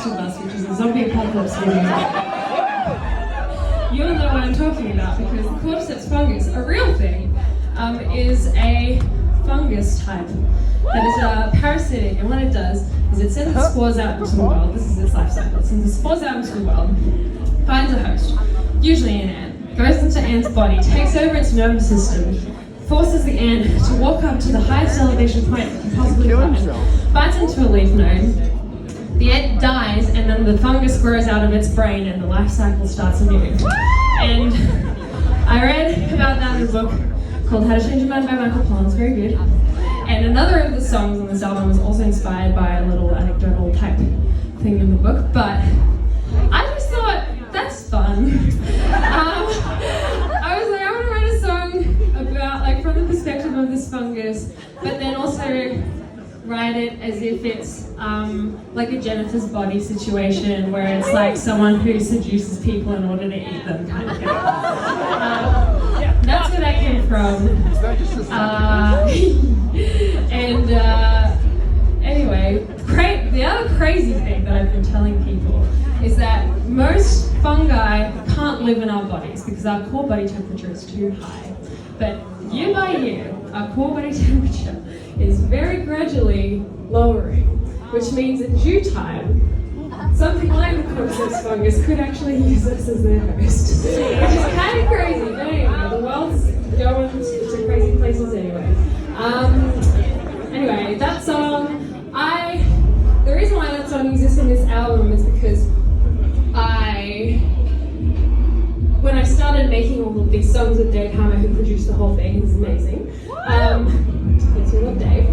Last of Us, which is a zombie apocalypse video, you'll know what I'm talking about because the cordyceps fungus, a real thing, is a fungus type that is parasitic, and what it does is it sends its spores out into the world. This is its life cycle. It sends its spores out into the world, finds a host, usually an ant, goes into the ant's body, takes over its nervous system, forces the ant to walk up to the highest elevation point it can possibly find, bites into a leaf node, the ant dies, and then the fungus grows out of its brain and the life cycle starts anew. And I read about that in a book called How to Change Your Mind by Michael Pollan. It's very good. And another of the songs on this album was also inspired by a little anecdotal type thing in the book, but I just thought, that's fun. I was like, I want to write a song about, like, from the perspective of this fungus, but then also write it as if it's like a Jennifer's Body situation where it's like someone who seduces people in order to eat them kind of thing. That's where that came from. Anyway, the other crazy thing that I've been telling people is that most fungi can't live in our bodies because our core body temperature is too high. But year by year, our core body temperature is very gradually lowering, which means in due time, something like the cordyceps fungus could actually use us as their host. Which is kind of crazy, but anyway, the world's going to crazy places anyway. Anyway, that song, the reason why that song exists on this album is because when I started making all of these songs with Dave Hammer, who produced the whole thing, he's amazing. Thanks, we love Dave.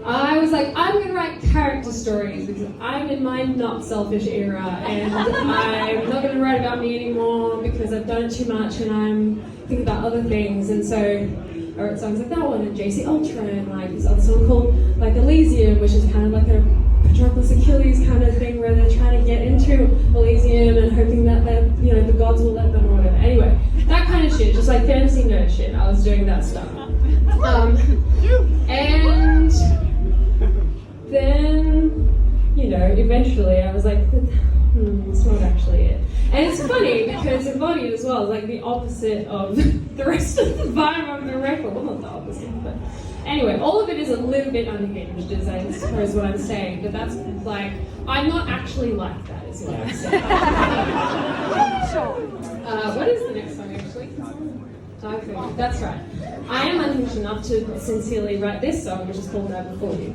I was like, I'm going to write character stories because I'm in my not selfish era and I'm not going to write about me anymore because I've done it too much and I'm thinking about other things. And so I wrote songs like that one and JC Ultra and like this other song called like Elysium, which is kind of like a Patroclus Achilles kind of thing where they're trying to get into Elysium and hoping that the gods will let them or whatever. Anyway, that kind of shit, just like fantasy nerd shit. I was doing that stuff. And then, eventually I was like, it's not actually it. And it's funny because Embodied as well is like the opposite of the rest of the vibe of the record. Well, not the opposite, but anyway, all of it is a little bit unhinged, is I suppose what I'm saying. But that's like, I'm not actually like that, is what I'm saying. What is the next song actually? Typhoon. That's right. I am unhinged enough to sincerely write this song, which is called Now Before You.